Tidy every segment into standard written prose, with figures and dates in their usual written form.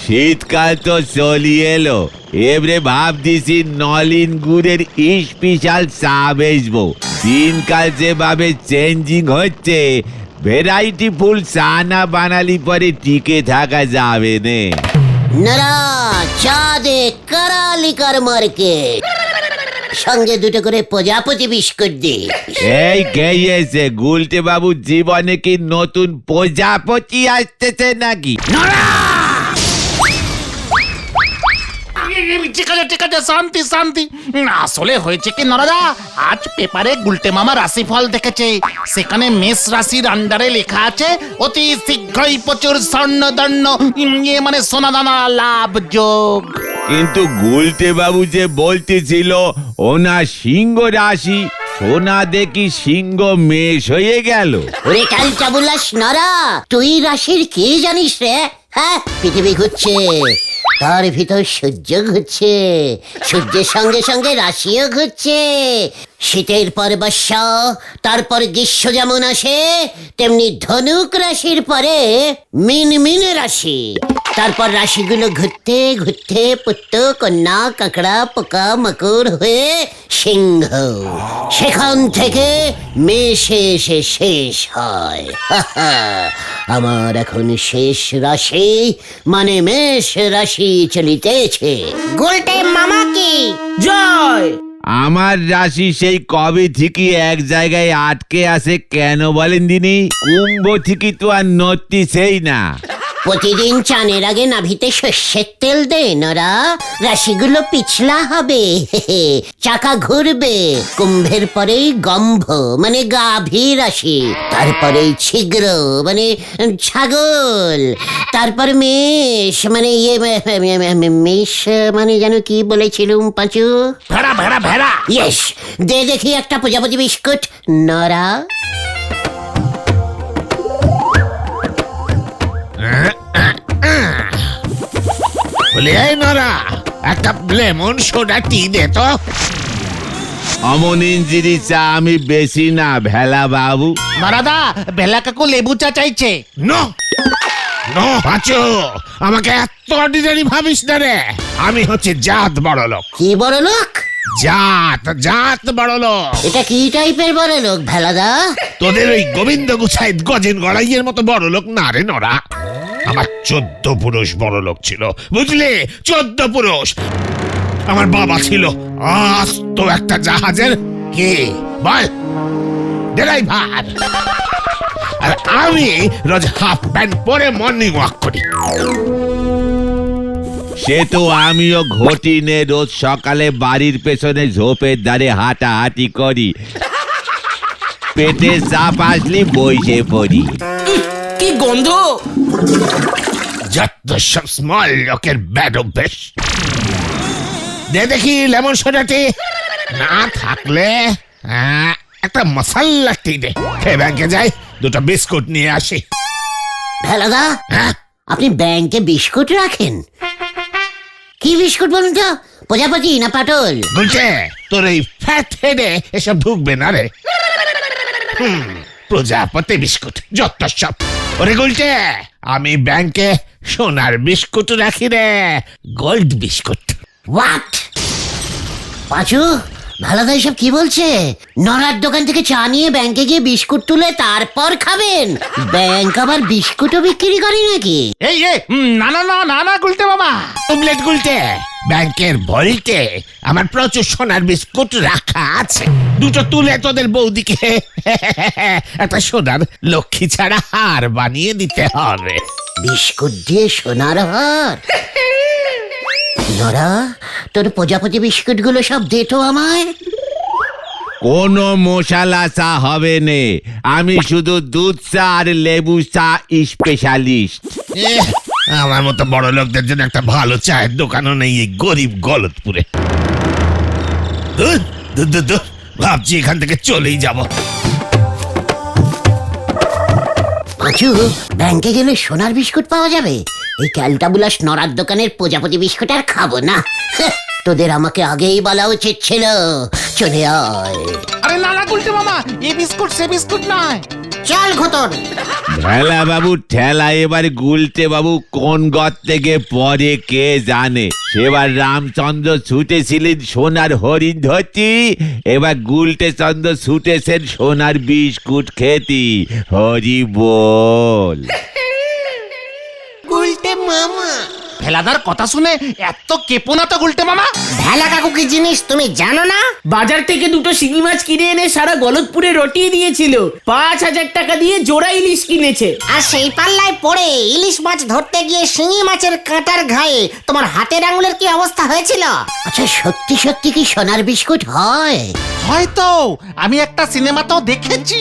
শীতকাল তো চলিয়ে এলো, এবারে ভাবতেছি নলিন গুড়ের স্পেশাল চা বেচবো। দিনকাল যেভাবে চেঞ্জিং হচ্ছে, ভ্যারাইটি ফুল চা না বানালি পরে টিকে থাকা যাবে নে। নরা চা দে কারালিকার মার্কেট, সঙ্গে দুটো করে প্রজাপতি বিস্কুট দে। এই গেছে গুলটে বাবু, জীবনে কি নতুন প্রজাপতি আসতেছে নাকি? ঠিক আছে, শান্তি শান্তি। আসলে হয়েছে কি নরদা, আজ পেপারে গুলটে মামা রাশিফল দেখেছে। সেখানে মেষ রাশির আন্ডারে লেখা আছে অতি শীঘ্রই প্রচুর স্বর্ণদণ্ড, মানে সোনাদানা লাভ যোগ। কিন্তু গুলটে বাবু যে বলতেছিল ওনা সিংহ রাশি, সোনা দেখি সিংহ মেষ হয়ে গেল। ওরে কালটা বলাস নরা, তুই রাশির কি জানিস রে? হ্যাঁ, পৃথিবী ঘুরছে, তার ভিতর সূর্য ঘুরছে, সূর্যের সঙ্গে সঙ্গে রাশিও ঘুরছে। শীতের পর বর্ষা, তারপর গ্রীষ্ম যেমন আসে, তেমনি ধনুক রাশির পরে মিন রাশি। তারপর রাশিগুলো ঘুরতে ঘুরতে পুত্র, কন্যা, কাঁকড়া, পোকা, মাকড় হয়ে সিংহ, সেখান থেকে মেষে এসে শেষ হয়। আমার এখন শেষ রাশি মানে মেষ রাশি চলিতেছে। গুলটে মামা কি জয়। আমার রাশি সেই কবে থেকে এক জায়গায় আটকে আছে কেন বলেন দিনি? কুম্ভ থেকে তো আর নড়তিছেই না। প্রতিদিন চানের আগে নাভিতে সর্ষের তেল দে নরা, রাশিগুলো পিছলা হবে, চাকা ঘুরবে। কুম্ভের পরেই গম্ভ মানে গাভী রাশি, তারপরেই ছিগ্র মানে ছাগল, তারপর মেষ মানে মেষ মানে যেন কি বলেছিলুম পাঁচু? ভেড়া ভেড়া ভেড়া। ইয়েস, দে দেখি একটা প্রজাপতি বিস্কুট নরা। বলি এই নরা, একটা লেমন সোডা টি দে তো। অমন ইঞ্জিরি চা আমি বেশি না ভেলা বাবু। নরাদা, বেলা কাকু লেবু চা চাইছে। নো নো পাঁচু, আমাকে এত অর্ডিনারি ভাবিস না রে। আমি হচ্ছে জাত বড় লোক। কি বড় লোক? জাত বড় লোক। এটা কি টাইপের বড় লোক ভেলাদা? তোদের ওই গোবিন্দ গুছাইত গজেন গড়াইয়ের মতো বড় লোক না রে নরা। আমার 14 পুরুষ বড় লোক ছিল, বুঝলি? 14 পুরুষ। আমার বাবা ছিল আস্ত একটা জাহাজের কি বল ড্রাইভার, আর আমি রোজ হাফ প্যান্ট পরে মর্নিং ওয়াক করি। সে তো আমিও ঘটিনে রোজ সকালে বাড়ির পেছনে ঝোপের ধারে হাঁটাহাঁটি করি, পেটে চাপ আসলি বইসে পড়ি। কি গন্ধ! যত সব স্মল লোকের ব্যাড অভ্যেস। দে দেখি লেমন সোডাটি। না থাকলে একটা মশাল্লা টি দে। খেয়ে ব্যাংকে যাই, দুটো বিস্কুট নিয়ে আসি। ভেলাদা, হ্যাঁ, আপনি ব্যাংকে বিস্কুট রাখেন? কি বিস্কুট বলুন তো? প্রজাপতি না পাটল? বলছে তোর এই ফ্যাট হেডে এসব ঢুকবে না রে। প্রজাপতি বিস্কুট যত সব। ওরে গুলছে, আমি ব্যাংকে সোনার বিস্কুট রাখি রে, গোল্ড বিস্কুট। হোয়াট? পাঁচু, ভেলাদা এসব কি বলছে? নড়ার দোকান থেকে চা নিয়ে ব্যাংকে গিয়ে বিস্কুট তুলে তারপর খাবেন? ব্যাংক আবার বিস্কুটও বিক্রি করে নাকি? এই না না না না না গুলটে মামা। টুমলেট গুলতে, ব্যাংকের ভল্টে আমার প্রচুর সোনার বিস্কুট রাখা আছে। দুটো তুলে তোদের বৌদিকে একটা সোনার লক্ষ্মী ছাড়া হার বানিয়ে দিতে হবে। বিস্কুট দিয়ে সোনার হার? নরা, তোর প্রজাপতি বিস্কুট গুলো সব দে তো আমায়। কোনো মশালা চা হবে নে, আমি শুধু দুধ চা আর লেবু চা স্পেশালিস্ট। আমার মতো বড় লোকদের জন্য একটা ভালো চায়ের দোকানও নেই এই গরিব গলতপুরে। ভাবছি এখান থেকে চলেই যাব। পাঁচু, ব্যাংকে গেলে সোনার বিস্কুট পাওয়া যাবে? এই ক্যালটাবুলাস নড়ার দোকানের প্রজাপতি বিস্কুট আর খাবো না। তোদের আমাকে আগেই বলা উচিত ছিল। চলে আয়। আরে না না গুলটে মামা, এই বিস্কুট সে বিস্কুট নয়। চল ঘটন। ভেলা বাবু ঠেলা এবার গুলটে বাবু কোন গর থেকে পরে কে জানে। সেবার রামচন্দ্র ছুটেছিলেন সোনার হরিণ ধরতি, এবার গুলটে চন্দ্র ছুটেছেন সোনার বিস্কুট খেতি। হরি বল। ভেলাদার কথা শুনে এত কেপো না তো গুলটে মামা। ভেলা কাকু কি জিনিস তুমি জানো না? বাজার থেকে দুটো শিঙি মাছ কিনে এনে সারা গলতপুরে রটিয়ে দিয়েছিল। 5,000 টাকা দিয়ে জোড়া ইলিশ কিনেছে। আর সেই পাল্লায় পড়ে ইলিশ মাছ ধরতে গিয়ে শিঙি মাছের কাঁটার ঘায়ে তোমার হাতের আঙুলের কি অবস্থা হয়েছিল? আচ্ছা সত্যি সত্যি কি সোনার বিস্কুট হয়? হয়তো আমি একটা সিনেমাতেও দেখেছি।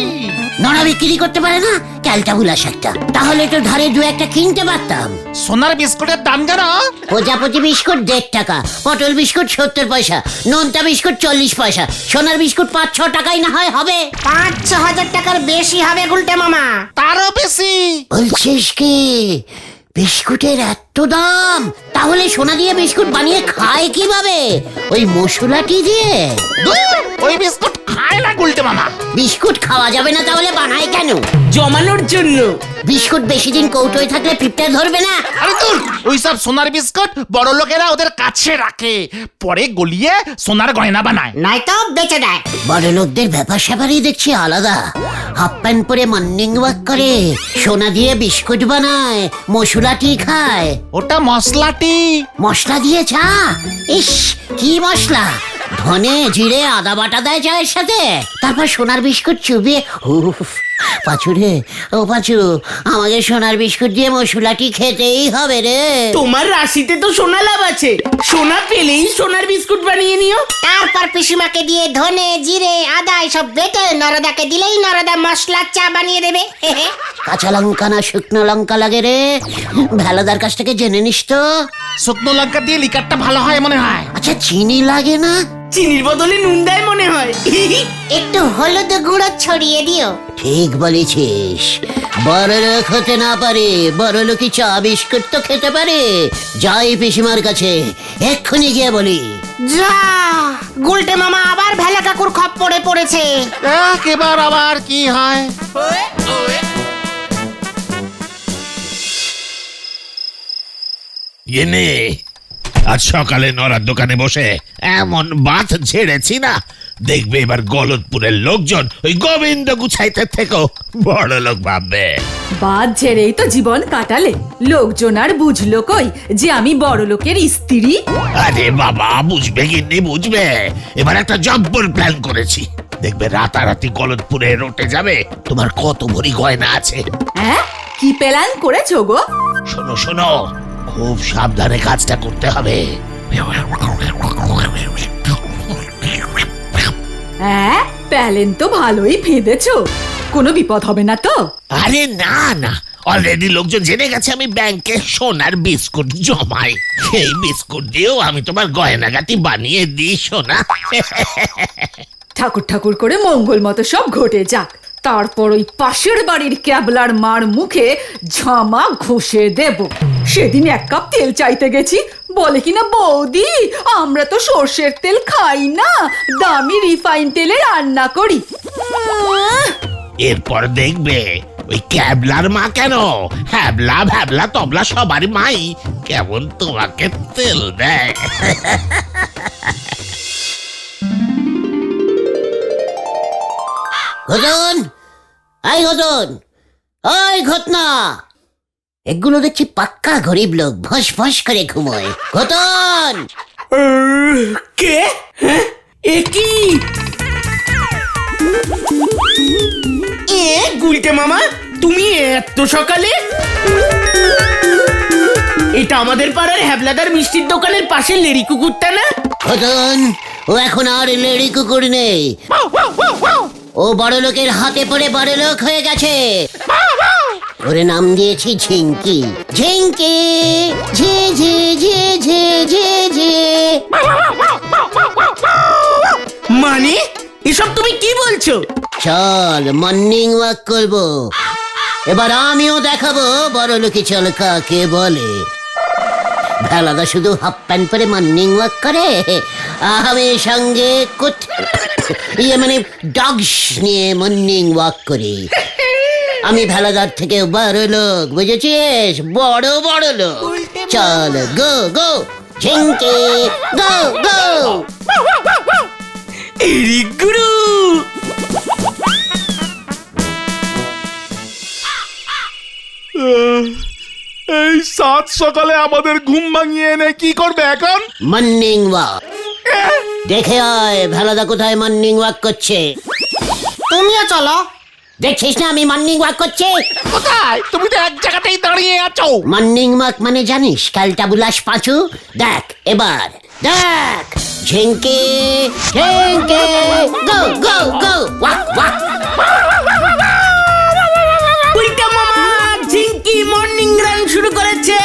নড়া বিক্রি করতে পারে না ক্যালটা বুলাস একটা, তাহলে তো ধারে দু একটা কিনতে পারতাম। সোনার বিস্কুটের দাম জানো? প্রজাপতি বিস্কুট 1.5 টাকা, পটল বিস্কুট 70 পয়সা, নোনতা বিস্কুট 40 পয়সা, সোনার বিস্কুট 5-6 টাকাই না হয় হবে। 5-6 হাজার টাকার বেশি হবে গুলটে মামা। তারও বেশি। বলছিস কি বিস্কুটের এত দাম? তাহলে সোনা দিয়ে বিস্কুট বানিয়ে খায় কিভাবে? ওই মশলাটি দিয়ে? ওই বিস্কুট খায় না গুলটে মামা। বিস্কুট খাওয়া যাবে না তাহলে বানায় কেন? জমানোর জন্য। বিস্কুট বেশি দিন কৌটোয় থাকলে পিঁপড়ে ধরবে না? আরে দূর, ওইসব সোনার বিস্কুট বড় লোকেরা ওদের কাছে রাখে, পরে গলিয়ে সোনার গয়না বানায়। নয়তো বেচে দেয়। বড় লোকদের ব্যাপার স্যাপারই দেখছি আলাদা। হাফ প্যান্ট পরে মর্নিং ওয়াক করে, সোনা দিয়ে বিস্কুট বানায়, মশলাটি খায়। ওটা মশলাটি। মশলা দিয়ে চা? ইস কি মশলা! ধনে জিরে আদা বাটা দেয় চায়ের সাথে, তারপর সোনার বিস্কুট চুবিয়ে। উফ পাঁচু রে, ও পাঁচু, আমাকে সোনার বিস্কুট দিয়ে মশলাটি খেতেই হবে রে। তোমার রাশিতে তো সোনা লাভ আছে, সোনা পেলেই সোনার বিস্কুট বানিয়ে নিও। তারপর পিসিমাকে দিয়ে ধনে জিরে আদা এসব বেটে নরদাকে দিলেই নরদা মশলার চা বানিয়ে দেবে। কাঁচা লঙ্কা না শুকনো লঙ্কা লাগে রে? ভেলাদার কাছ থেকে জেনে নিস তো। শুকনো লঙ্কা দিয়ে লিকারটা ভালো হয় মনে হয়। আচ্ছা চিনি লাগে না? চিনির বদলে নুন দেয় মনে হয়। একটু হলুদ গুঁড়ো ছড়িয়ে দিও। ঠিক বলেছিস। বড় লোক হতে না পারে, বড় লোকই চা বিস্কুট তো খেতে পারে। যাই পিসিমার কাছে, এক্ষুনি গিয়ে বলি। যা, গুলটে মামা আবার ভেলা কাকুর খপ্পরে পড়েছে। এবার আবার কি হয়? ইয়ে আজ সকালে নরার দোকানে বসে এমন বাত ঝেড়েছি না, দেখবে এবার গলতপুরের লোকজন ওই গোবিন্দ গুছাইতে থেকেও বড় লোক ভাববে। বাদ ঝেড়েই তো জীবন কাটালে, লোকজন আর বুঝলো কই যে আমি বড় লোকের স্ত্রী? আরে বাবা, বুঝবে গিন্নি বুঝবে। এবার একটা জব্বর প্ল্যান করেছি, দেখবে রাতারাতি গলতপুরে রটে যাবে তোমার কত ভরি গয়না আছে। হ্যাঁ, কি প্ল্যান করেছো গো? শোনো শোনো, খুব সাবধানে কাজটা করতে হবে। হ্যাঁ, প্ল্যান তো ভালোই ফেঁদেছো, কোনো বিপদ হবে না তো? আরে না না, অলরেডি লোকজন জেনে গেছে আমি ব্যাংকে সোনার বিস্কুট জমাই। সেই বিস্কুট দিয়েও আমি তোমার গয়নাগাটি বানিয়ে দিই সোনা। ঠাকুর ঠাকুর করে মঙ্গল মতো সব ঘটে যাক, তারপর ওই পাশের বাড়ির ক্যাবলার মার মুখে ঝামা ঘষে দেব। সেদিন 1 কাপ তেল চাইতে গেছি, বলে কিনা বৌদি আমরা তো সর্ষের তেল খাই না, দামি রিফাইন তেলে রান্না করি। এরপর দেখবে ওই ক্যাবলার মা কেন, হ্যাবলা ভ্যাবলা তবলা সবারই মাই কেমন তোমাকে তেল দেয়। ঘটন, আই ঘটন, ওই ঘটনা। এগুলো দেখছি পাক্কা গরিব লোক, ভস ভস করে ঘুমোয়। ঘটন! কে? হ্যাঁ? এ কি? গুলটে মামা, তুমি এত সকালে? এটা আমাদের পাড়ার হ্যাবলাদার মিষ্টির দোকানের পাশে লেড়ি কুকুরটা না? ঘটন, ও এখন আর লেড়ি কুকুর নেই, ও বড় লোকের হাতে পড়ে বড় লোক হয়ে গেছে। ওরে নাম দিয়েছি ঝিঙ্কি। ঝিঙ্কি ঝি ঝি ঝি ঝি ঝি ঝি। মানে এসব তুমি কি বলছো? চল মর্নিং ওয়াক করবো, এবার আমিও দেখাবো বড় লোকি চল কাকে বলে। ভেলাদা শুধু হাফ প্যান্ট পরে মর্নিং ওয়াক করে, আমি সঙ্গে মানে ডগস নিয়ে মর্নিং ওয়াক করি। আমি ভেলাদার থেকে বড় লোক, বুঝেছিস? বড় বড় লোক। চল গো গো ঝিঙ্কি গো গো। এরি গুরু এই সাত সকালে আমাদের ঘুম ভাঙিয়ে এনে কি করবে এখন? মর্নিং ওয়াক দেখে আয়, ভেলাদা কোথায় মর্নিং ওয়াক করছে। তুমিও চলো, দেখছিস না আমি মর্নিং ওয়াক করছি? কোথায়? তুমি তো এক জায়গাতেই দাঁড়িয়ে আছো। মর্নিং ওয়াক মানে জানিস? খেলটা বুলাস পাঁচু। দেখ এবার দেখ, ঝিঙ্কি ঝিঙ্কি গো গো গো ওয়াক ওয়াক। উল্টা মামা ঝিঙ্কি মর্নিং রান শুরু করেছে।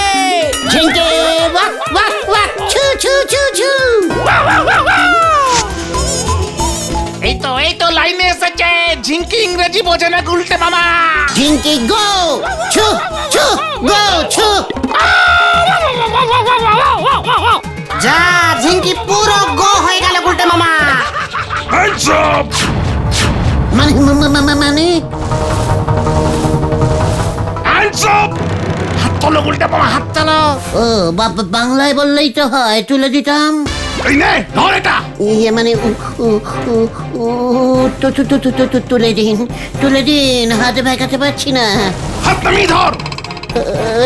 ঝিঙ্কি ওয়াক ওয়াক ওয়াক ছু ছু ছু ছু। এই তো লাইনে এসেছে। ঝিঙ্কি ইংরেজি বোঝে না গুলটে মামা। ঝিঙ্কি গো ছু ছু গো ছু। যা ঝিঙ্কি পুরো গো হয়ে গেল গুলটে মামা। মানে মানে হাত তোলো গুলটে মামা, হাত তোলো। ও বাংলায় বললেই তো হয়, তুলে দিতাম। এই নে ধর এটা। ইয়ে মানে তুলে দিন তুলে দিন, হাতে ভেকাতে পারছি না। হাত নামিয়ে ধর।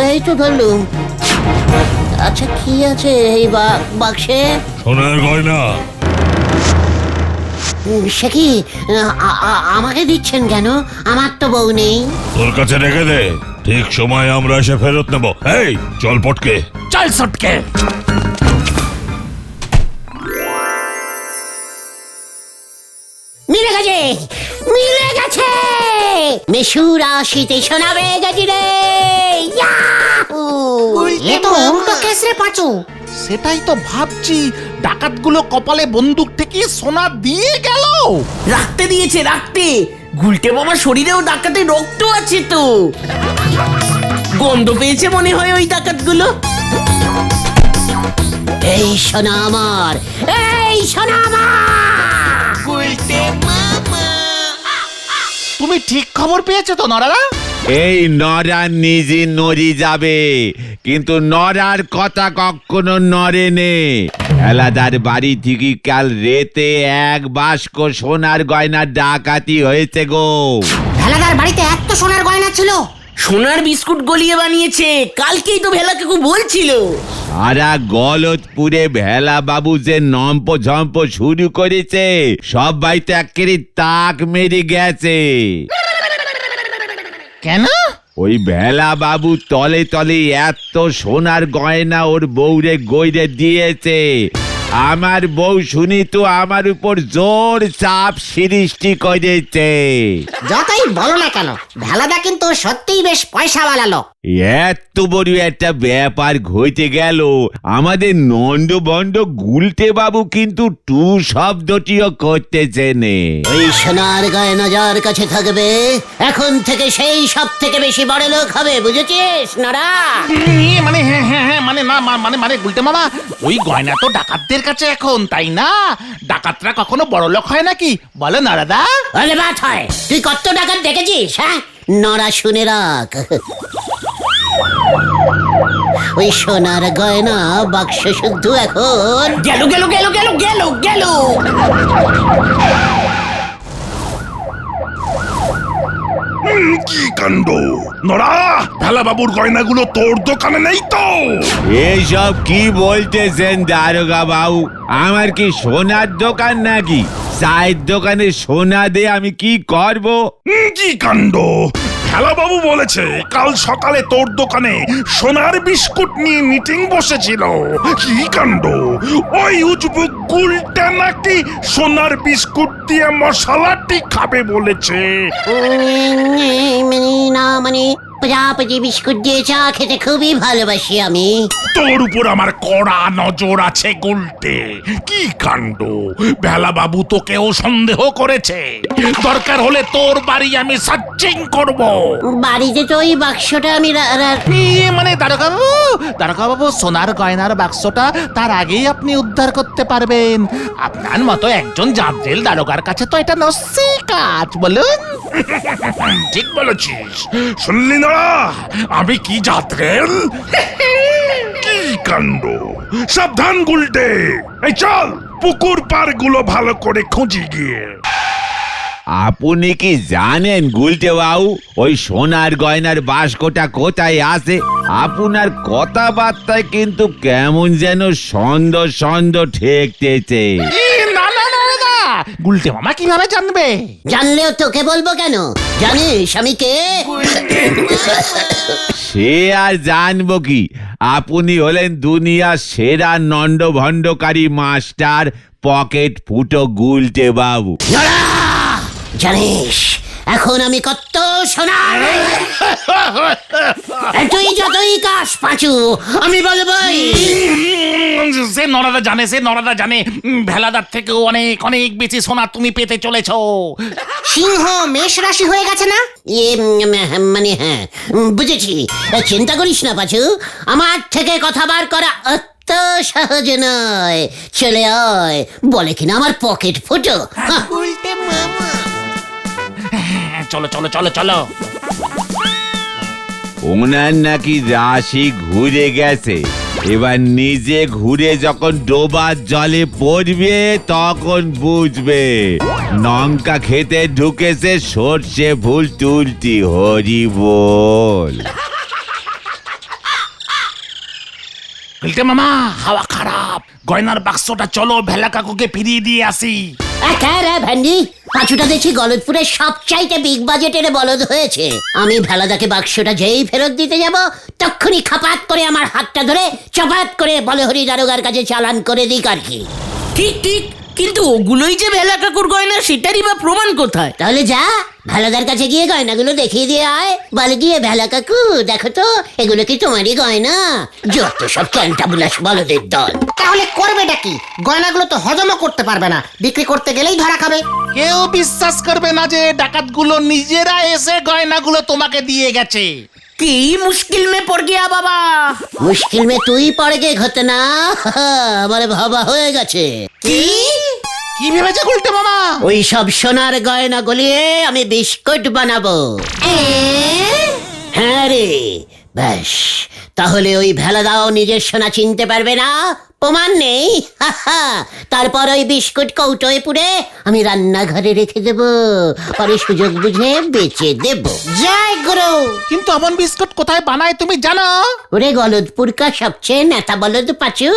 এই তো ধরলুম। আচ্ছা কি আছে এই বাক্সে? সোনার গয়না। সে কি আমাকে দিচ্ছেন কেন? আমার তো বউ নেই। তোর কাছে রেখে দে, ঠিক সময় আমরা এসে ফেরত নেব। এই চল পটকে। চল সটকে। মিলে গেছে মিলে গেছে, মেশুর আসিতে শোনাবে গেছি রে। এ তো উল্টো কেস রে পাঁচু। সেটাই তো ভাবছি, ডাকাতগুলো কপালে বন্দুক থেকে সোনা দিয়ে গেল। রাখতে দিয়েছে রাখতে। গুলটে মামার শরীরেও ডাকাতের রক্ত আছে তো। গন্ধ পেয়েছে মনে হয় ওই ডাকাতগুলো। এই সোনা আমার, এই সোনা আমার। তুমি ঠিক খবর পেয়েছো তো নরারা? এই নরা নিজে নড়ি যাবে, কিন্তু নরার কথা কখনো নড়ে নে। এলাদার বাড়ি থেকে কাল রেতে এক বাস্ক সোনার গয়না ডাকাতি হয়েছে গো। ভেলাদার বাড়িতে এত সোনার গয়না ছিল? সোনার বিস্কুট গলিয়ে বানিয়েছে, কালকেই তো ভেলা কাকু বলছিল। সারা গলতপুরে ভেলা বাবু যে নম্প ঝম্প শুরু করেছে, সবাই তো একেবারে তাক মেরে গেছে। কেন? ওই ভেলা বাবু তলে তলে এত সোনার গয়না ওর বউরে গইরে দিয়েছে। আমার বউ শুনি তো আমার উপর জোর চাপ সৃষ্টি করেছে। যতই বলো না কেন, ভেলাদা কিন্তু সত্যিই বেশ পয়সা বানালো। এত বড় একটা ব্যাপার ঘটে গেল, আমাদের নন্দ বন্ড গুলটে বাবু কিন্তু টু শব্দটিও করতেছে নে। ওই সোনার গয়না যার কাছে থাকবে, এখন থেকে সেই সব থেকে বেশি বড় লোক হবে, বুঝেছিস নরা? মানে হ্যাঁ হ্যাঁ হ্যাঁ মানে না মানে গুলটে মামা, ওই গয়না তো ডাকাতদের কাছে এখন, তাই না? ডাকাতরা কখনো বড় লোক হয় নাকি বলো নরাদা? আরে বাত হয়, তুই কত টাকা দেখেছিস? হ্যাঁ নরা শুনে রাখ, ওই সোনার গয়না বাক্স শুদ্ধ এখন গেল গেল গেল গেল গেল গেল। কি কাণ্ড! নড়া, ভেলা বাবুর গয়নাগুলো তোর দোকানে নেই তো? এইসব কি বলতেছেন দারোগা বাবু? আমার কি সোনার দোকান নাকি? চায়ের দোকানে সোনা দিয়ে আমি কি করব? কি কাণ্ড! ভেলা বাবু বলেছে কাল সকালে তোর দোকানে সোনার বিস্কুট নিয়ে মিটিং বসেছিল। কি কাণ্ড! ওই উজবুক গুলটা নাকি সোনার বিস্কুট দিয়ে মশলাটি খাবে বলেছে। না মানে প্রজাপতি বিস্কুট দিয়ে চা খেতে খুবই ভালোবাসি আমি। তোর উপর আমার কড়া নজর আছে গুলটে। কি কাণ্ড! ভেলা বাবু তোকেও সন্দেহ করেছে। দরকার হলে তোর বাড়ি আমি সার্চিং করব। বাড়িতে তো ওই বাক্সটা আমি মানে দারোগা বাবু, দারোগা বাবু, সোনার গয়নার বাক্সটা তার আগেই আপনি উদ্ধার করতে পারবেন। আপনার মতো একজন জাদ্রেল দারোগার কাছে তো এটা নস্যি কাজ, বলুন। ঠিক বলেছিস। শুনলি না আমি কি যাত্রেল? কি কাণ্ড! সাবধান গুলটে, এই চল পুকুর পার গুলো ভালো করে খুঁজি গিয়ে। আপনি কি জানেন গুলটে বাবু ওই সোনার গয়নার বাস্কটা কোথায় আছে? আপনার কথাবার্তায় কিন্তু কেমন যেন সন্দেহ সন্দেহ ঠেকতেছে। না না না না, গুলটে মামা কিভাবে জানবে? জানলেও তোকে বলবো কেন? জানিস আমি কে? সে আর জানবো কি, আপনি হলেন দুনিয়ার সেরা নন্ড ভণ্ডকারী মাস্টার পকেট ফুটো গুলটে বাবু। নড়া! জানিস এখন আমি কত সোনার? তুই যতই কাশ পাঁচু, আমি বলবই। সে নরাদা জানে, সে নরাদা জানে, ভেলাদার থেকেও অনেক অনেক বেশি সোনা তুমি পেতে চলেছো। সিংহ মেষ রাশি হয়ে গেছে না? মানে হ্যাঁ, বুঝেছি। চিন্তা করিস না পাঁচু, আমার থেকে কথা বার করা অত সহজ নয়। চলে আয়, বলে কিনা আমার পকেট ফুটো। চলো চলো চলো চলো। ওনার নাকি রাশি ঘুরে গেছে, এবার নিজে ঘুরে যখন ডোবার জলে পড়বে তখন বুঝবে লঙ্কা খেতে ঢুকেছে সর্ষে ফুল তুলতি। হরি বল। গুলটে মামা, হাওয়া খারাপ, গয়নার বাক্সটা চলো ভেলা কাকুকে ফিরিয়ে দিয়ে আসি। একারে ভ্যান্ডি, পাঁচুটা দেখছি গলতপুরের সবচাইতে বিগ বাজেটের বলদ হয়েছে। আমি ভেলাদাকে বাক্সটা যেই ফেরত দিতে যাব, তখনই খাপাত করে আমার হাতটা ধরে চপাত করে বলহরি দারোগার কাছে চালান করে দিক আর কি। ঠিক ঠিক, কিন্তু ওগুলোই যে ভেলা কাকুর গয়না সেটারই বা প্রমাণ কোথায়? তাহলে যা ভেলাদার কাছে গিয়ে গয়নাগুলো দেখিয়ে দিয়ে আয়। বলে গিয়ে, ভেলা কাকু দেখো তো, এগুলো কি তোমারই গয়না? যত সব ক্যালটা বুলাস বলদের দল। তাহলে করবেটা কি? গয়নাগুলো তো হজমও করতে পারবে না, বিক্রি করতে গেলেই ধরা খাবে। কেউ বিশ্বাস করবে না যে ডাকাতগুলো নিজেরা এসে গয়নাগুলো তোমাকে দিয়ে গেছে। কি মুশকিল মে পড় গিয়া বাবা। মুশকিল মে তুই পড়ে গে ঘটনা। আমার ভাবা হয়ে গেছে। কি? কি ভেবেছে গুলটে মামা? ওই সব সোনার গয়না গলিয়ে আমি বিস্কুট বানাবো। হ্যাঁ রে, ব্যাস তাহলে ওই ভেলাদাও নিজের সোনা চিনতে পারবে না, প্রমাণ নেই। তারপর ওই বিস্কুট কৌটোয় পুরে আমি রান্নাঘরে রেখে দেব, পরে সুযোগ বুঝে বেচে দেব। জয় গুরু। কিন্তু অমন বিস্কুট কোথায় বানায় তুমি জানো? ওরে গলদপুরকা সবচেয়ে নেতা বলদ পাচু,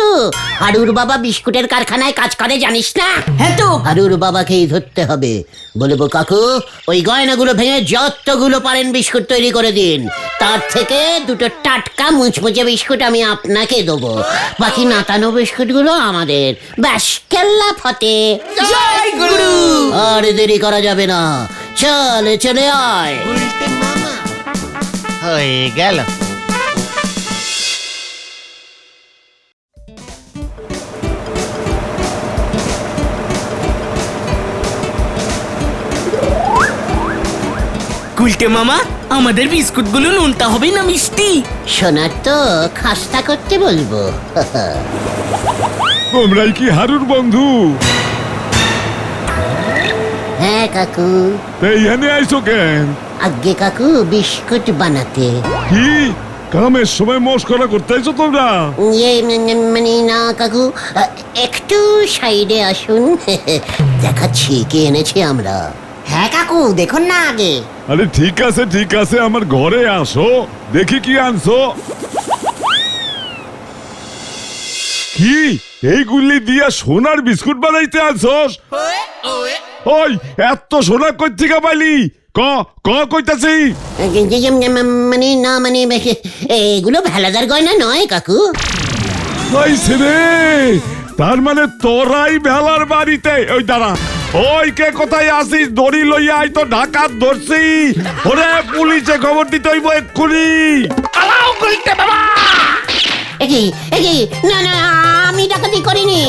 হারুর বাবা বিস্কুটের কারখানায় কাজ করে জানিস না? হ্যাঁ তো। হারুর বাবাকেই ধরতে হবে। বলবো কাকু ওই গয়নাগুলো ভেঙে যতগুলো পারেন বিস্কুট তৈরি করে দিন, তার থেকে দুটো টাটকা মুচমুচে বিস্কুট আমি আপনাকে দেবো, বাকি নাতানো বিস্কুট গুলো আমাদের। ব্যাস কেল্লা ফতে। জয় গুরু। আর দেরি করা যাবে না, চলে চলে আয়। হয়ে গেল। গুলটে মামা, আমাদের বিস্কুটগুলো নোনতা হবে না মিষ্টি? সোনার তো খাস্তা করতে বলবো। তোমরাই কি হারুর বন্ধু? হ্যাঁ কাকু। এইখানে আইছো কেন? আগে কাকু বিস্কুট বানাতে। কি কামের সময় মস্করা করতে আইছো তোমরা? মানে না কাকু, একটু সাইডে আসুন। দেখাচ্ছি কি এনেছি আমরা। হ্যাঁ কাকু, দেখুন না আগে। আরে ঠিক আছে, আমার ঘরে আসো, দেখি কি আনছো। কি এইগুলি দিয়া সোনার বিস্কুট বানাইতে আনছস? ওই এত সোনা কই থেকে পাইলি? ক ক কইতাছি। মানে না মানে এগুলো ভেলাদার গয়না নয় কাকু। হইছে রে, তার মানে তোরাই ভেলার বাড়িতে। ওই দাঁড়া, ওই কে কোথায় আসিস? দড়ি লইয়া আই তো ডাকাত ধরছি। ওরে পুলিশে খবর দিতে হইব এক্ষুনি। পালাও গুলটে মামা। না না, আমি ডাকাতি করিনি।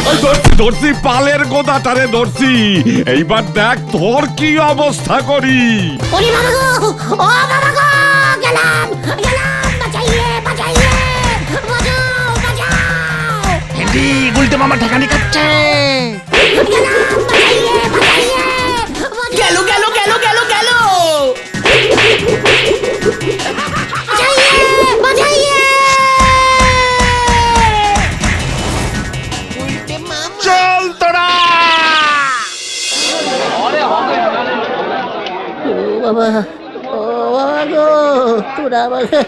ওই ধরছি পালের গোদাটারে ধরছি। এইবার দেখ তোর কি অবস্থা করি। ওরে বাবা গো, ও বাবা গো, গেলাম গেলাম, বাঁচাইয়ে বাঁচাইয়ে। আমার ঠেকানি কাটছে। গেল গেল গেল গেল গেল চল তোরা। বাবা ও বাবা গো তোরা আমাকে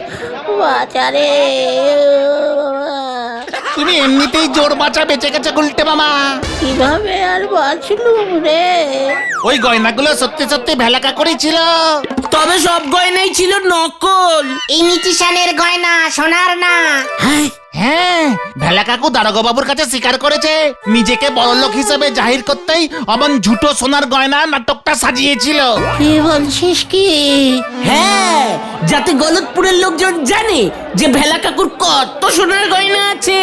বাঁচারে বাবা তুমি এমনিতেই জোর বাঁচা বেঁচে গেছে গুলটে মামা। কিভাবে আর বাঁচলুম রে ওই গয়নাগুলো সত্যি সত্যি ভেলাকা করেছিল। তবে সব গয়নাই ছিল নকল। ইমিটেশনের গয়না, সোনার না। হ্যাঁ, ভেলা কাকু দারোগা বাবুর কাছে স্বীকার করেছে নিজেকে বড়লোক হিসেবে জাহির করতেই অমন ঝুটো সোনার গয়না নাটকটা সাজিয়েছিল। কি বলছিস কি হ্যাঁ, যাতে গলতপুরের লোকজন জানে যে ভেলা কাকুর কত সোনার গয়না আছে।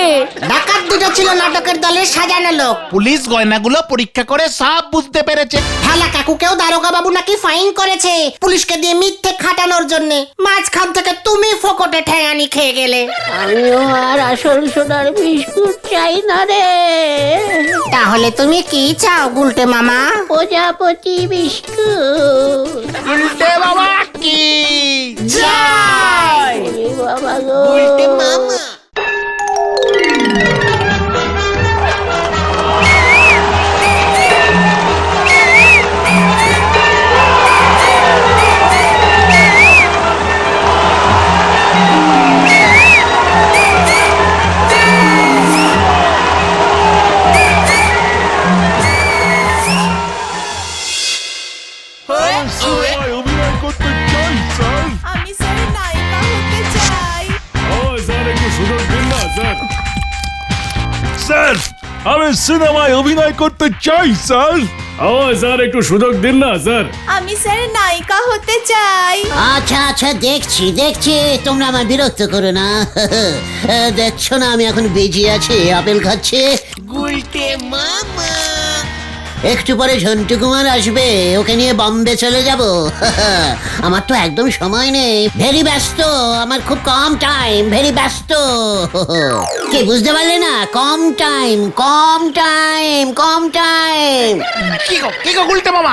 ডাকাত দুটো ছিল নাটকের দলের সাজানো লোক। পুলিশ গয়নাগুলো পরীক্ষা করে সব বুঝতে পেরেছে। ভেলা কাকুকেও দারোগা বাবু নাকি ফাইন করেছে পুলিশকে দিয়ে মিথ্যে খাটানোর জন্য। মাঝখান থেকে তুমি ফোকটে ঠ্যাঙানি খেয়ে গেলে। আমিও আর আসল সোনার বিস্কুট চাই না রে তাহলে তুমি কি চাও গুলটে মামা? প্রজাপতি বিস্কুট গুলটে বাবা কি জয়! ওরে বাবা গো গুলটে মামা। অভিনয় করতে চাই স্যার আমি স্যার নায়িকা হতে চাই। স্যার একটু সুযোগ দিন না স্যার স্যার আমি সিনেমায় অভিনয় করতে চাই স্যার স্যার একটু সুযোগ দিন না স্যার আমি স্যার নায়িকা হতে চাই। আচ্ছা আচ্ছা দেখছি দেখছি তোমরা আমার বিরক্ত করো না দেখছো না আমি এখন বেজে আছি আপেল খাচ্ছি গুলটে মামা। একটু পরে ঝন্টু কুমার আসবে ওকে নিয়ে বম্বে চলে যাব আমার তো একদম সময় নেই ভেরি ব্যস্ত আমার খুব কম টাইম ভেরি ব্যস্ত কি বুঝতে পারলে না কম টাইম কম টাইম কম টাইম কি গো গুলটে মামা,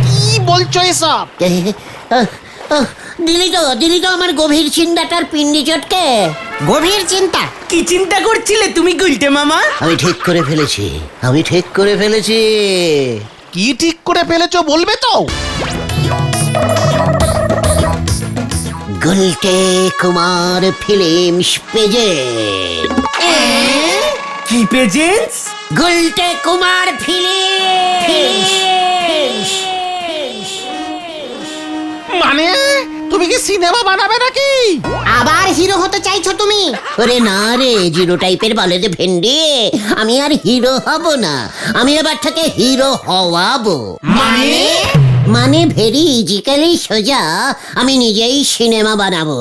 কি বলছো এসব? দিলি তো আমার গভীর চিন্তাটার পিন্ডি চটকে গভীর চিন্তা? কি চিন্তা করছিলে তুমি গুলটে মামা? আমি ঠিক করে ফেলেছি কি ঠিক করে ফেলেছো বলবে তো? গুলটে কুমার ফিল্মস পেজে কি প্রেজেন্স? গুলটে কুমার ফিল্মস মানে তুমি কি সিনেমা বানাবে নাকি? আবার হিরো হতে চাইছো তুমি? ওরে না রে জিরো টাইপের বলে যে ভেন্ডি আমি আর হিরো হব না আমি এবার থেকে হিরো হওয়াবো মানে ভেরি ইজিক্যালি সোজা আমি নিজেই সিনেমা বানাবো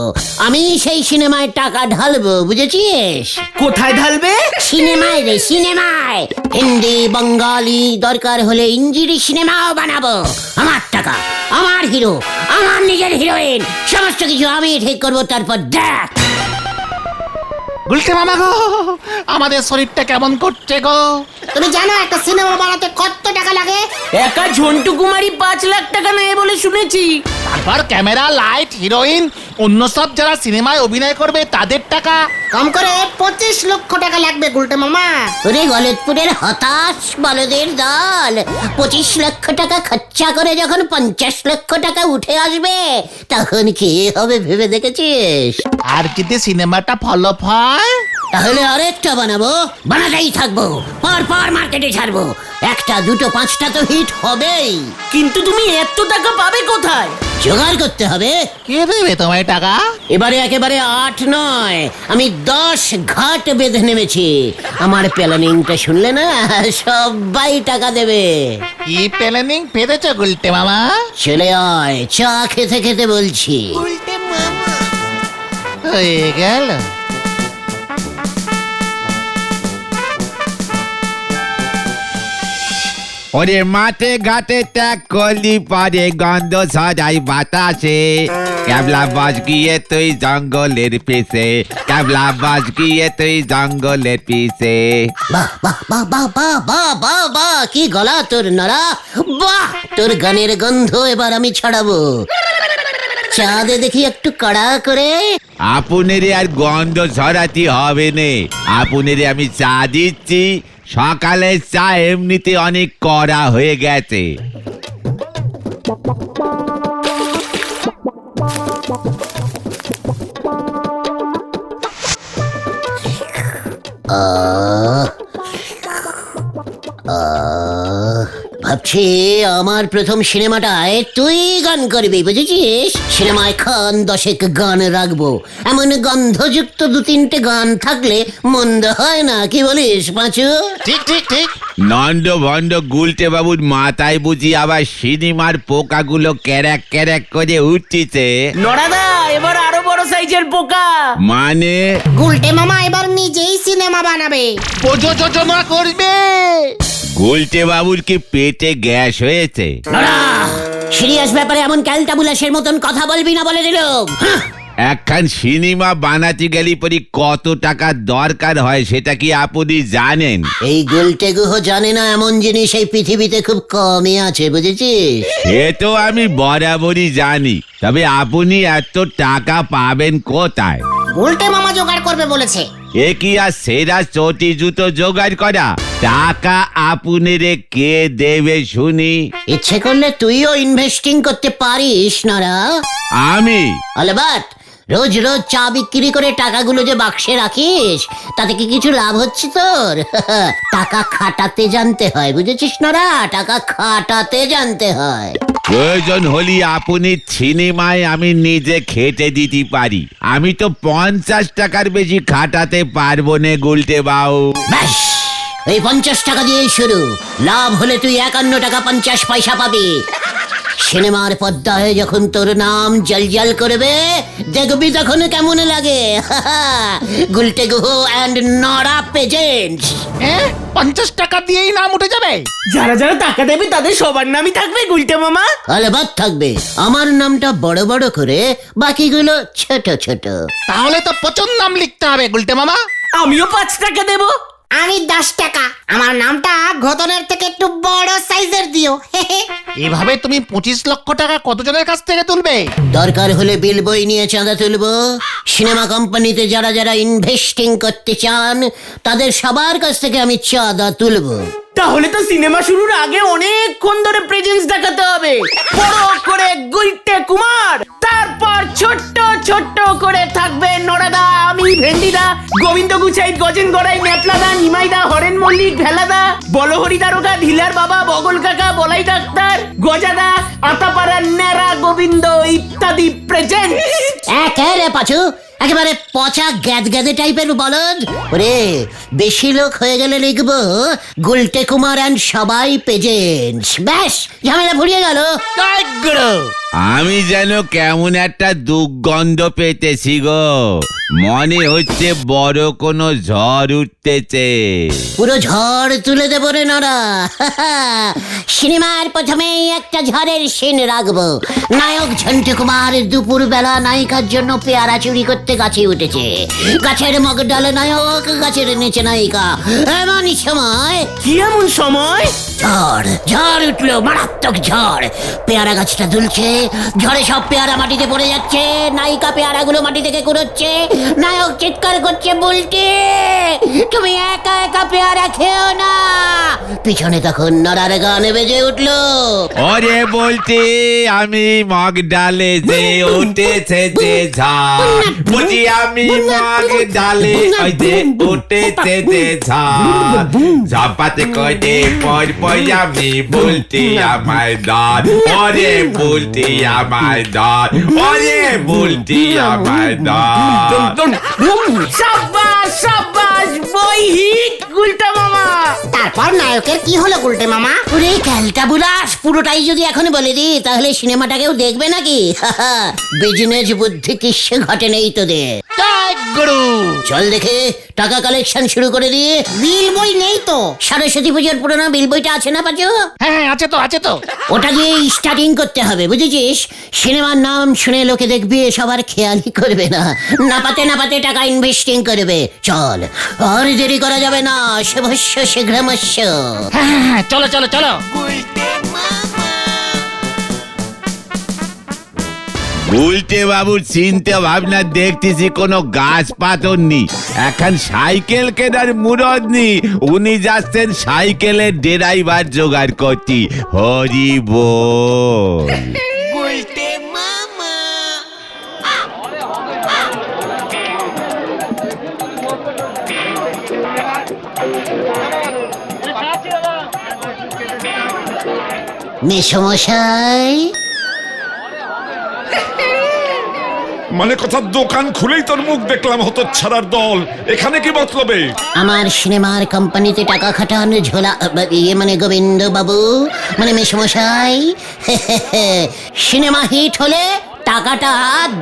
আমি সেই সিনেমায় টাকা ঢালবো বুঝেছিস কোথায় ঢালবে? সিনেমায় রে সিনেমায় হিন্দি বাঙালি দরকার হলে ইঞ্জিরি সিনেমাও বানাবো আমার টাকা আমার হিরো আমার নিজের হিরোইন সমস্ত কিছু আমি ঠিক করবো তারপর দেখ গুলটে মামা গো, আমাদের শরীরটা কেমন করছে গো। তুমি জানো একটা সিনেমা বানাতে কত টাকা লাগে? একা ঝন্টু কুমারই 5 লাখ টাকা নেয় বলে শুনেছি। তারপর ক্যামেরা লাইট হিরোইন অন্য সব যারা সিনেমায় অভিনয় করবে তাদের টাকা। কম করে 25 লক্ষ টাকা লাগবে গুলটে মামা। ওরে গলতপুরের হতাশ বলদের দল 25 লক্ষ টাকা খরচা করে যখন 50 লক্ষ টাকা উঠে আসবে তখন কি হবে ভেবে দেখেছিস আর যদি সিনেমাটা ফলপ হয় তাহলে আরেকটা বানাতেই থাকবো পর মার্কেটে ছাড়বো একটা দুটো 5টা তো হিট হবেই কিন্তু তুমি এত টাকা পাবে কোথায়? জোগাড় করতে হবে কে দেবে তোমায় টাকা? এবারে একেবারে 8 নয় আমি 10 ঘাট বেঁধে নেমেছি আমার প্ল্যানিংটা শুনলে না সবাই টাকা দেবে কি প্ল্যানিং পেরেছো গুলটে মামা? চলে আয় চা খেতে খেতে বলছি হয়ে গেল। ওরে মাঠে ঘাটে ত্যাগ করলি পারে গন্ধ ছড়াই বাতাসে ক্যাবলা বাজ গিয়ে তুই জঙ্গলের পিছে, ক্যাবলা বাজ গিয়ে তুই জঙ্গলের পিছে। বাহ বাহ বাহ বাহ বাহ বাহ বাহ বাহ, কি গলা তোর নরা! বাহ, তোর গানের গন্ধ এবার আমি ছড়াবো। চা দে দেখি একটু কড়া করে। আপনারে আর গন্ধ ছড়াতে হবে নে, আপনারে আমি চা দিচ্ছি। সকালে চা এমনিতে অনেক কড়া হয়ে গেছে। আহ, আহ, ভাবছি আমার প্রথম সিনেমাটায় তুই গান করবি, বুঝেছিস? সিনেমায় খান 10 গান রাখবো, এমন গন্ধযুক্ত 2-3টে গান থাকলে মন্দ হয় না, কি বলিস পাঁচু? ঠিক ঠিক ঠিক। নন্দ ভন্ড গুলটে বাবুর মাথায় বুঝি আবার সিনেমার পোকাগুলো ক্যারাক ক্যারাক করে উঠছে। নরাদা, এবার আরো বড় সাইজের পোকা। মানে গুলটে মামা এবার নিজেই সিনেমা বানাবে। প্রযোজনা করবে। গুলটে বাবুর কি পেটে গ্যাস হয়েছে? সিরিয়াস ব্যাপারে এমন ক্যালটাবুলাসের মতন কথা বলবি না, বলে দিলাম। একখান সিনেমা বানাতে গেলে পরি কত টাকা দরকার হয় সেটা কি আপনি জানেন? এই গুলটে গুহ জানে না এমন জিনিস এই পৃথিবীতে খুব কমই আছে, বুঝেছিস? সে তো আমি বরাবরই জানি, তবে আপনি এত টাকা পাবেন কোথায়? গুলটে মামা জোগাড় করবে বলেছে। এ কি আর সেরা চটি জুতো জোগাড় করা? টাকা আপনারে কে দেবে শুনি? ইচ্ছে করলে তুইও ইনভেস্টিং করতে পারিস নারা। আমি? অলবাত, রোজ রোজ চা বিক্রি করে টাকাগুলো যে বাক্সে রাখিস, তাতে কি কিছু লাভ হচ্ছে তোর? টাকা খাটাতে জানতে হয়, বুঝেছিস নারা? টাকা খাটাতে জানতে হয়। প্রয়োজন হলে আপনি সিনেমায় আমি নিজে খেটে দিতে পারি। আমি তো 50 টাকার বেশি খাটাতে পারবো না গুলটে বাবু। ব্যাস, এই 50 টাকা দিয়েই শুরু। লাভ হলে তুই 51 টাকা 50 পয়সা পাবি। সিনেমার পর্দায় যখন তোর নাম জলজল করবে, দেখবি তখন কেমন লাগে। Gulte Guha and নরা presents. 50 টাকা দিয়েই নাম উঠে যাবে? যারা যারা টাকা দেবে তাদের সবার নামই থাকবে গুলটে মামা। আলবাত থাকবে, আমার নামটা বড় বড় করে, বাকিগুলো ছোট ছোট। তাহলে তো প্রচুর নাম লিখতে হবে গুলটে মামা। আমিও 5 টাকা দেবো। আমি 10 টাকা। আমার নামটা ঘটনের থেকে একটু বড় সাইজের দিও। এভাবে তুমি 25 লক্ষ টাকা কতজনের কাছ থেকে তুলবে? দরকার হলে বিল বই নিয়ে চাঁদা তুলবো। সিনেমা কোম্পানিতে যারা যারা ইনভেস্টিং করতে চান, তাদের সবার কাছ থেকে আমি চাঁদা তুলবো। তাহলে তো সিনেমা শুরুর আগে অনেকক্ষণ ধরে প্রেজেন্স দেখাতে হবে। বড় করে গুলটে কুমার, তারপর ছোট্ট ছোট্ট করে থাকবে নরাদা, আমি ভেন্ডিদা, গোবিন্দ গুছাইত, গজেন গড়াই, নেপলাদা, নিমাইদা, হরেন মল্লিক, ভেলাদা, বলহরি দারোগা, ঢিলার বাবা, বগল কাকা, বলাই ডাক্তার, গজাদা, আতাপাড়া, নেড়া, গোবিন্দ ইত্যাদি প্রেজেন্ট। একেবারে পাছু, একেবারে পচা গ্যাদগ্যাদে টাইপের বলদ। ওরে, বেশি লোক হয়ে গেলে লিখবো গুলটে কুমার অ্যান্ড সবাই প্রেজেন্টস। ব্যাস, ঝামেলা ফুরিয়ে গেল। আমি যেন কেমন একটা দুর্গন্ধ পেতেছি গো। মনে হচ্ছে বড় কোনো ঝড় উঠতেছে। পুরো ঝড় তুলে দেবো রে নরা। সিনেমার প্রথমেই একটা ঝড়ের সিন রাখবো। নায়ক ঝন্টু কুমার দুপুর বেলা নায়িকার জন্য পেয়ারা চুরি করতে গাছে উঠেছে। গাছের মগডালে নায়ক, গাছের নিচে নায়িকা। এমন সময়, কি এমন সময়? ঝড় ঝড় উঠলো, মারাত্মক ঝড়। পেয়ারা গাছটা দুলছে, ঝড়ে সব পেয়ারা মাটিতে পড়ে যাচ্ছে। নায়িকা পেয়ারাগুলো মাটি থেকে কুড়োচ্ছে। নায়ক চিৎকার করছে, বলতে তুমি একা একা পেয়ারা খেও না। পিছনে তখন নড়ার গান বেজে উঠলো। ওরে বলতে আমি মগ ডালে যে উঠেছে যে ঝড়, বুঝি আমি মগ ডালে ওই যে উঠেছে যে ঝড়, ঝপাতে করে পর পর আমি বলতে আমায় দাঁড়, ওরে বলতে আমায় দাঁড়, ওরে বলতে আমায় দাঁড়। সাব্বাস সাব্বাস, বই হিট গুলটা মামা। তারপর নায়কের কি হলো গুলটে মামা? ওরে ক্যালটা বুলাস, পুরোটাই যদি এখন বলে দিই তাহলে সিনেমাটাকেও দেখবে নাকি? বিজনেস বুদ্ধি কিসে ঘটে নেই তোদের। জয় গুরু। চল দেখে টাকা কালেকশন শুরু করে দিয়ে। বিল বই নেই তো। সরস্বতী পুজোর পুরোনো বিল বইটা আছে না পাচু? হ্যাঁ আছে তো, আছে তো। ওটা দিয়ে স্টার্টিং করতে হবে, বুঝেছিস? সিনেমার নাম শুনে লোকে দেখবি, সবার খেয়ালই করবে না, না পাতে টাকা ইনভেস্টিং করবে। চল, আর দেরি করা যাবে না, শুভস্য শীঘ্রমস্য। হ্যাঁ চলো চলো চলো। উল্টে বাবুর চিন্তা ভাবনা দেখতেছি কোনো গাছ পাথর নি। এখন সাইকেল কেনার মুরদ নি, উনি যাচ্ছেন সাইকেলের ড্রাইভার জোগাড় করতে। হরি বল। মেসমশাই, মানে কথা, দোকান খুলেই তোর মুখ দেখলাম হতো ছাড়ার দল। এখানে কি মতলবে? আমার সিনেমার কোম্পানিতে টাকা খাটান ঝোলা, ইয়ে মানে গোবিন্দ বাবু, মানে মেসমশাই। সিনেমা হিট হলে টাকাটা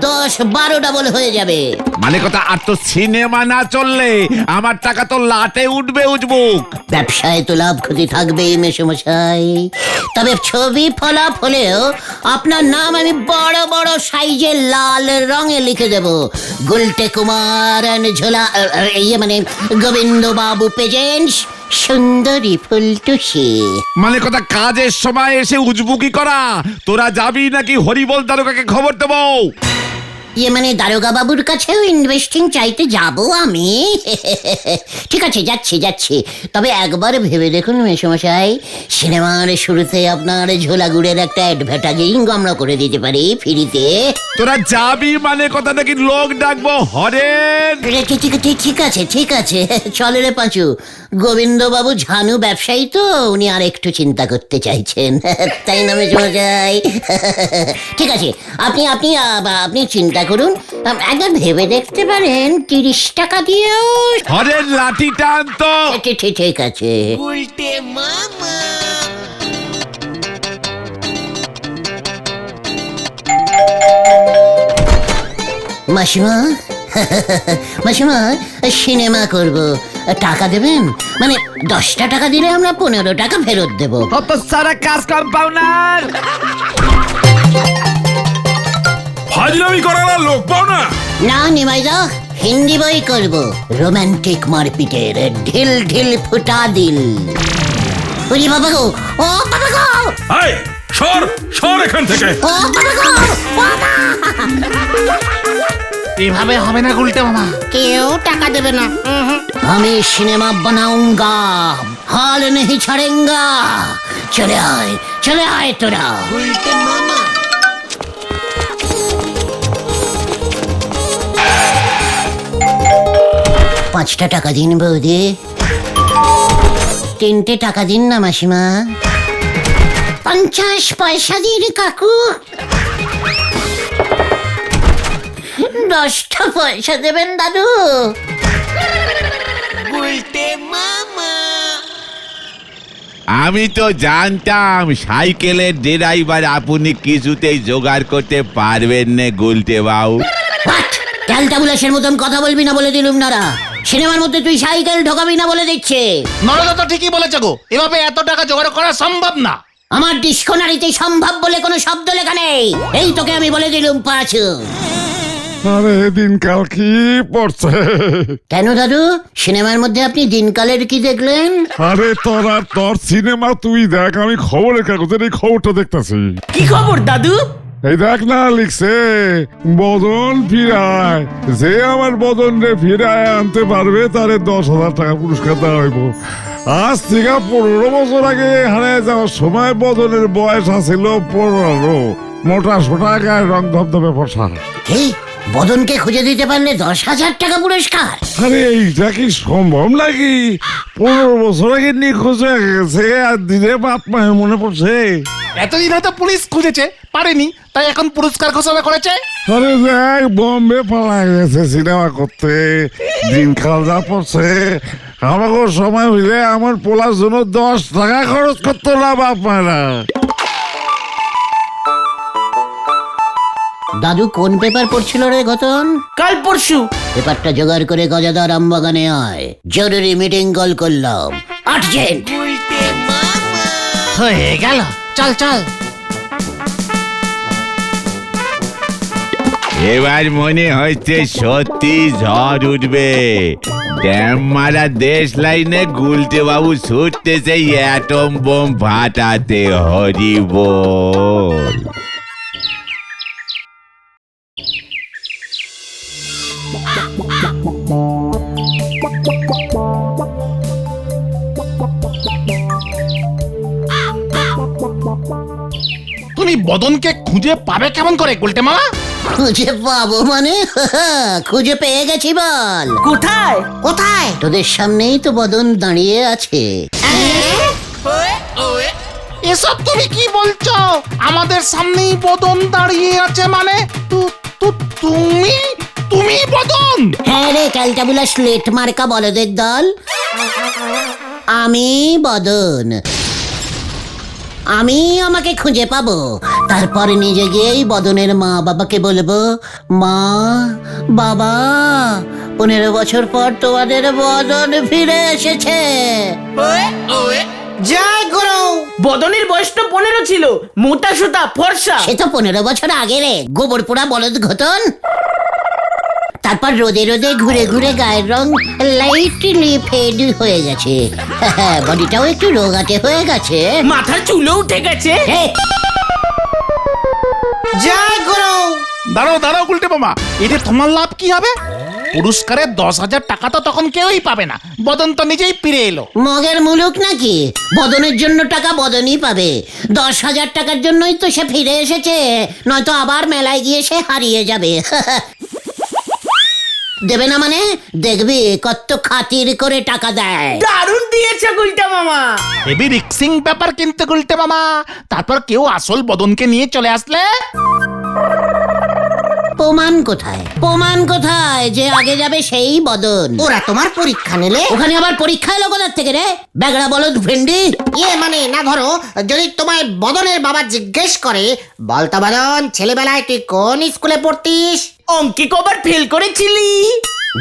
10-12 ডাবল হয়ে যাবে। মানে কথা, আর তো সিনেমা না চললে আমার টাকা তো লাটে উঠবে উজবুক। ব্যবসায় তো লাভ ক্ষতি থাকবেই মেসমশাই, তবে ছবি ফলাফলেও আপনার নাম আমি বড় বড় সাইজে লাল রঙে লিখে দেব। গুলটে কুমার and ঝোলা, ইয়ে মানে গোবিন্দ বাবু প্রেজেন্টস সুন্দরী ফুলটুসি। মানে কথা, কাজের সময় এসে উজবুকি করা। তোরা যাবি নাকি হরিবল দারোগাকে খবর দেবো? ইয়ে মানে দারোগা বাবুর কাছেও ইনভেস্টিং চাইতে যাব আমি। ঠিক আছে, যাচ্ছি। তবে একবার ভেবে দেখুন মেসমশাই, সিনেমার শুরুতে আপনার ঝোলা গুড়ের একটা অ্যাডভার্টাইজিং আমরা করে দিতে পারি ফ্রিতে। তোরা যাবি মানে কথা, নাকি লোক ডাকবো হরেন? ঠিক আছে, চলে রে পাঁচু। গোবিন্দ বাবু ঝানু ব্যবসায়ী তো, উনি আর একটু চিন্তা করতে চাইছেন, তাই না মেসমশাই? ঠিক আছে, আপনি চিন্তা করুন, একবার ভেবে দেখতে পারেন 30 টাকা দিয়েও। হরেন লাঠি টান তো। ঠিক আছে। মাসিমা, সিনেমা করব, টাকা দেবেন? মানে 10টা টাকা দিলে আমরা 15 টাকা ফেরত দেব। কত সারা কাজ কম্পাউন্ডার। ফাজলামি করার আর লোক পাও না? না নিমাইদা, হিন্দি বই করব, রোমান্টিক মারপিটের, ঢিল ঢিল ফুটা দিল। ওরে বাবা গো, ও বাবা গো, এই সর এখান থেকে। ও বাবা গো, বাবা! এভাবে হবে না গুলটে মামা। কেউ টাকা দেবে না। আমি সিনেমা বানাউঙ্গা, হাল नहीं ছাড়েঙ্গা। চলে আয় তোরা। 5টা টাকা দিন বৌদি। 3টে টাকা দিন না মাসিমা। 50 পয়সা দিন কাকু। 10টা পয়সা দেবেন দাদু। আমি তো জানতাম সাইকেলের ড্রাইভার আপনি কিছুতেই জোগাড় করতে পারবেন না গুলটে বাবু। ক্যালটা বুলাসের মতন কথা বলবি না বলে দিলুম নারা। সিনেমার মধ্যে তুই সাইকেল ঢোকাবি না বলে দিচ্ছে। নরদা তো ঠিকই বলেছে গো, এভাবে এত টাকা জোগাড় করা সম্ভব না। আমার ডিসকোনারিতে সম্ভব বলে কোনো শব্দ লেখা নেই, এই তোকে আমি বলে দিলুম পাঁচু। আরে দিনকাল কি পড়ছে? কেন দাদু, সিনেমার মধ্যে আপনি দিনকালের কি দেখলেন? আরে তোর সিনেমা তুই দেখ, আমি খবরের কাগজের এই খবরটা দেখতেছি। কি খবর দাদু? এই দেখ না, লিখছে বদন ফিরায়, যে আমার বদন রে ফিরায় আনতে পারবে তারে 10,000 টাকা পুরস্কার দেওয়া হইব। আজ থেকে 15 বছর আগে হারায় যাওয়ার সময় বদনের বয়স আছিল 15, মোটা সোটা গায়ে রং ধবধবে ফসা। কি, বদনকে খুঁজে দিতে পারলে 10,000 টাকা পুরস্কার? আরে এইটা কি সম্ভব নাকি? 15 বছর আগে নিখোঁজ হয়ে গেছে, আর দিনে বাপ মায়ের মনে পড়ছে। এতদিন হয়তো পুলিশ খুঁজেছে, পারেনি, তাই এখন পুরস্কার ঘোষণা করেছে। আরে দেখ, বম্বে পালা গেছে সিনেমা করতে, দিনকাল যা পড়ছে, আমাকে সময় হইলে আমার পোলার জন্য 10 টাকা খরচ করতো না বাপ মারা। দাদু কোন পেপার পড়ছিল রে ঘটন? কাল পরশু। পেপারটা জোগাড় করে গজাদার আমবাগানে আয়, জরুরি মিটিং কল করলাম, আর্জেন্ট। হয়ে গেল, চল চল। এবার মনে হচ্ছে সত্যি ঝড় উঠবে। ড্যাম মারা দেশ লাইনে গুলটে বাবু ছুটতেছে অ্যাটম বোম ফাটাতে। হরি বল। তুমি বদনকে খুঁজে পাবে কেমন করে গুলটে মামা? খুঁজে পাবো মানে? খুঁজে পেয়ে গেছি বল। কোথায়? কোথায়? তোদের সামনেই তো বদন দাঁড়িয়ে আছে। এসব তুমি কি বলছো? আমাদের সামনেই বদন দাঁড়িয়ে আছে মানে? তুমি তুমি বদন? হ্যাঁ রে ক্যালটাবুলা স্লেট মার্কা বলদের দল, আমি বদন। আমি আমাকে খুঁজে পাবো, তারপর নিজে গিয়েই বদনের মা বাবাকে বলবো, মা বাবা 15 বছর পর তোমাদের বদন ফিরে এসেছে। জয় গুরু। বদনের বয়স তো 15 ছিল, মোটা সোটা ফর্সা। সে তো 15 বছর আগে রে, গোবর পোড়া বলদ ঘটন। তারপর রোদে রোদে ঘুরে ঘুরে গায়ের রং লাইটলি ফেড হয়ে গেছে, বডিটাও একটু রোগাটে হয়ে গেছে, মাথার চুলও উঠে গেছে। জয় গুরু। দাঁড়াও দাঁড়াও গুলটে মামা, এতে তোমার লাভ কি হবে? পুরস্কারে 10,000 টাকা তো তখন কেউই পাবে না, বদন তো নিজেই ফিরে এলো। মগের মুলুক নাকি? বদনের জন্য টাকা বদনই পাবে, 10,000 টাকার জন্যই তো সে ফিরে এসেছে, নয়তো আবার মেলায় গিয়ে সে হারিয়ে যাবে। দেবে না মানে? দেখবি কত খাতির করে টাকা দেয়। দারুণ দিয়েছে গুলটা মামা। হেভি রিক্সিং ব্যাপার কিন্তু গুলটে মামা। তারপর কেউ আসল বদনকে নিয়ে চলে আসলে? প্রমাণ কোথায়? প্রমাণ কোথায় যে আগে যাবে সেই বদন? ওরা তোমার পরীক্ষা নিলে? ওখানে আবার পরীক্ষা এলো কোথার থেকে রে? বেগড়া বলদ ভেন্ডি। মানে না, ধরো যদি তোমায় বদনের বাবা জিজ্ঞেস করে, বলতো বদন ছেলেবেলায় তুই কোন স্কুলে পড়তিস? অঙ্কে কবার ফেল করেছিলি?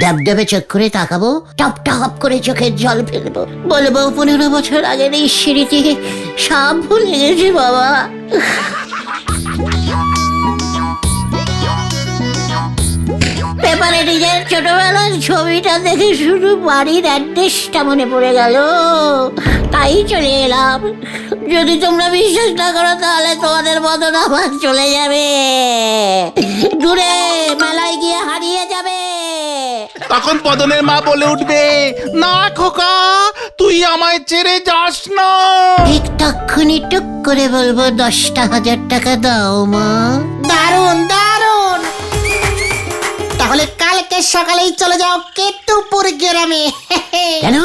ডাবডাবে চোখ করে তাকাবো, টপ টপ করে চোখের জল ফেলবো, বলবো 15 বছর আগের এই স্মৃতি সব ভুলে গেছি বাবা। পেপারে নিজের ছোটবেলার ছবিটা দেখে শুধু বাড়ির অ্যাড্রেসটা মনে পড়ে গেল, তাই চলে এলাম। যদি তোমরা বিশ্বাস না করো তাহলে তোমাদের বদন আবার চলে যাবে, দূরে মেলায় গিয়ে হারিয়ে যাবে। তখন বদনের মা বলে উঠবে, না খোকা, তুই আমায় ছেড়ে যাস না। ঠিক তক্ষুনি টুক করে বলবো, 10,000 টাকা দাও মা। দারুণ দারুণ। তাহলে কালকে সকালেই চলে যাও কেতুপুর গ্রামে। কেন?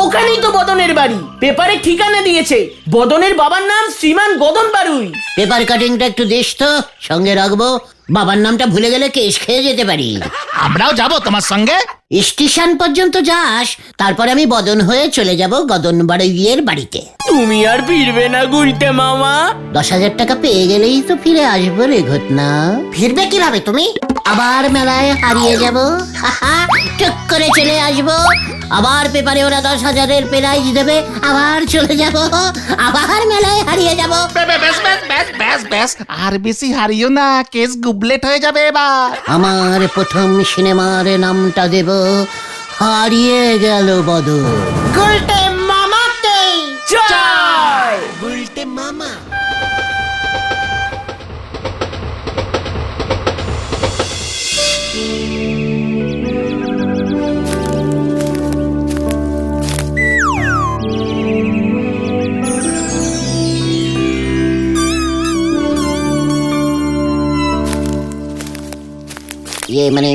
ওখানেই তো বদনের বাড়ি, পেপারে ঠিকানা দিয়েছে। বদনের বাবার নাম শ্রীমান গদন বারুই। পেপার কাটিংটা একটু দিস তো, সঙ্গে রাখবো, বাবার নামটা ভুলে গেলে কেস খেয়ে যেতে পারি। আমরাও যাব তোমার সঙ্গে। স্টেশন পর্যন্ত যাস, তারপর আমি বদন হয়ে চলে যাব গদন বাড়ির বাড়িতে। তুমি আর ফিরবে না গুলটে মামা। 10,000 টাকা পেয়ে গেলেই তো ফিরে আসবো রে ঘটনা। ফিরবে কিভাবে তুমি? আবার মেলায় হারিয়ে যাব, টুক করে চলে আসবো, আবার পেপারে ওরা 10,000-এর প্রাইজ দেবে, আবার চলে যাব, আবার মেলায় হারিয়ে যাব। ব্যাস ব্যাস ব্যাস ব্যাস ব্যাস, আর বেশি হারিও না, কেস গুবলেট হয়ে যাবে এবার। আমার প্রথম সিনেমার নামটা দেব হারিয়ে গেল বদন। গুলটে মামাকে জয়। গুলটে মামা। মানে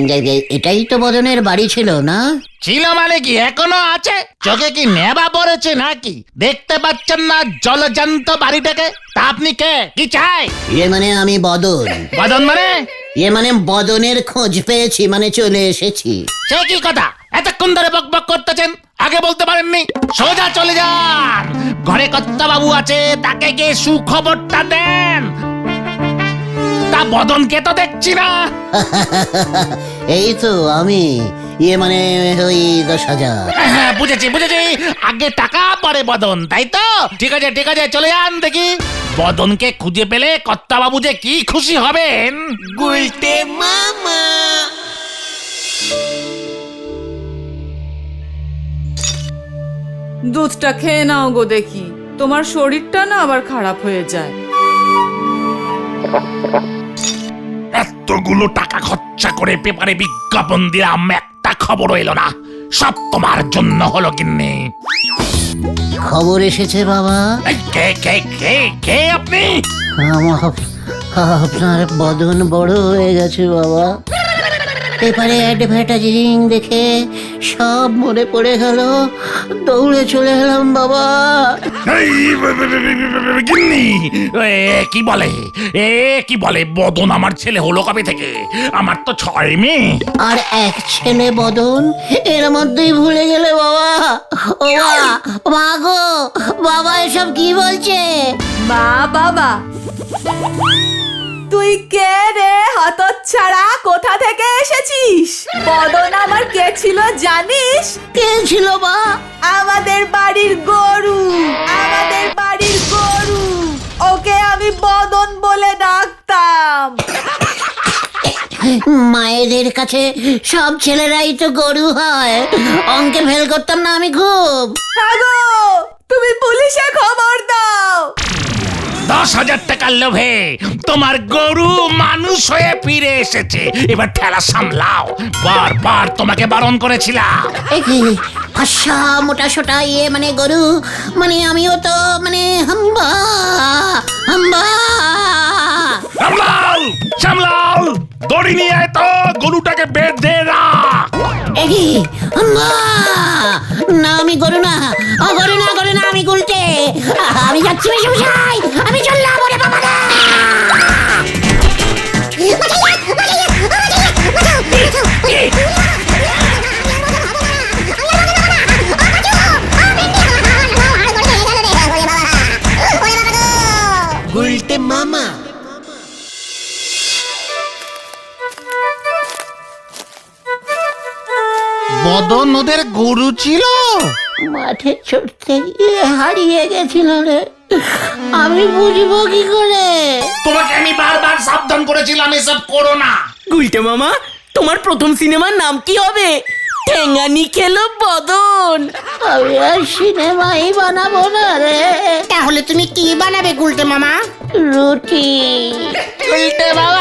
এটাই তো বদনের বাড়ি ছিল না? ছিল মানে কি, এখনো আছে? চোখে কি নেবা পড়েছে নাকি? দেখতে পাচ্ছেন না জলজান্ত বাড়িটাকে? তা আপনি কে, কি চাই? মানে আমি বদন। বদন মানে? মানে বদনের খোঁজ পেয়েছি, মানে চলে এসেছি। সে কি কথা? এতক্ষণ ধরে বক বক করতেছেন, আগে বলতে পারেননি? সোজা চলে যান, ঘরে কর্তা বাবু আছে, তাকে গিয়ে সুখবরটা দেন। তা বদনকে তো দেখছি না। এই তো আমি, মানে ওই 10,000। হ্যাঁ, বুঝেছি বুঝেছি, আগে টাকা পরে বদন, তাই তো? ঠিক আছে ঠিক আছে, চলে যান দেখি। বদনকে খুঁজে পেলে কর্তা বাবু যে কি খুশি হবেন। গুলটে মামা। দুধটা খেয়ে নাও গো দেখি, তোমার শরীরটা না আবার খারাপ হয়ে যায়। এতগুলো টাকা খরচা করে পেপারে বিজ্ঞাপন দিলাম, একটা খবর এলো না। সব তোমার জন্য হলো কিন্নি। খবর এসেছে বাবা। এই কে কে কে কে আপনি? আপনার বদন বড় হয়ে গেছে বাবা। পেপারে অ্যাডভার্টাইজিং দেখে সব মনে পড়ে গেল, দৌড়ে চলে এলাম বাবা। এই গিন্নি, কি বলে কি বলে? বদন আমার ছেলে হলো কবে থেকে? আমার তো 6 মেয়ে আর 1 ছেলে বদন, এর মধ্যেই ভুলে গেলে বাবা। ও মা গো, বাবা এসব কি বলছে? মা বাবা, তুই কে রে হতচ্ছাড়া? কোথা থেকে এসেছিস? বদন আমার কে ছিল জানিস? কে ছিল মা? আমাদের বাড়ির গরু, আমাদের বাড়ির গরু। ওকে আমি বদন বলে ডাকতাম। মায়েদের কাছে সব ছেলেরাই তো গরু হয়, অঙ্কে ফেল করতাম না আমি খুব। হ্যাঁ গো, তুমি পুলিশে খবর দাও। 10,000 টাকার লোভে তোমার গরু মানুষ হয়ে ফিরে এসেছে। এবার ঠেলা সামলাও, বারবার তোমাকে বারণ করেছিলাম। ফসা মোটা সোটা মানে গরু, মানে আমিও তো মানে হাম্বা হাম্বা। সামলাও সামলাও, দড়ি নিয়ে আয় তো, গরুটাকে বেঁধে রাখ। হাম্বা না, আমি গরু না, গরু না, গরু না, আমি গুলটে। আমি যাচ্ছি মেশমশাই, আমি চললাম। ওরে বাবা রে! গুলটে মামা। বদন ওদের গরু ছিল? মাঠে ছুটতে গিয়ে হারিয়ে গেছিল রে, আমি বুঝবো কি করে? তোমাকে আমি বারবার সাবধান করেছিলাম এসব করো না। গুলটে মামা, তোমার প্রথম সিনেমার নাম কি হবে? ঠেঙ্গানি খেলো বদন। আমি আর সিনেমাই বানাবো না রে। তাহলে তুমি কি বানাবে গুলটে মামা? রুটি। উল্টে বাবা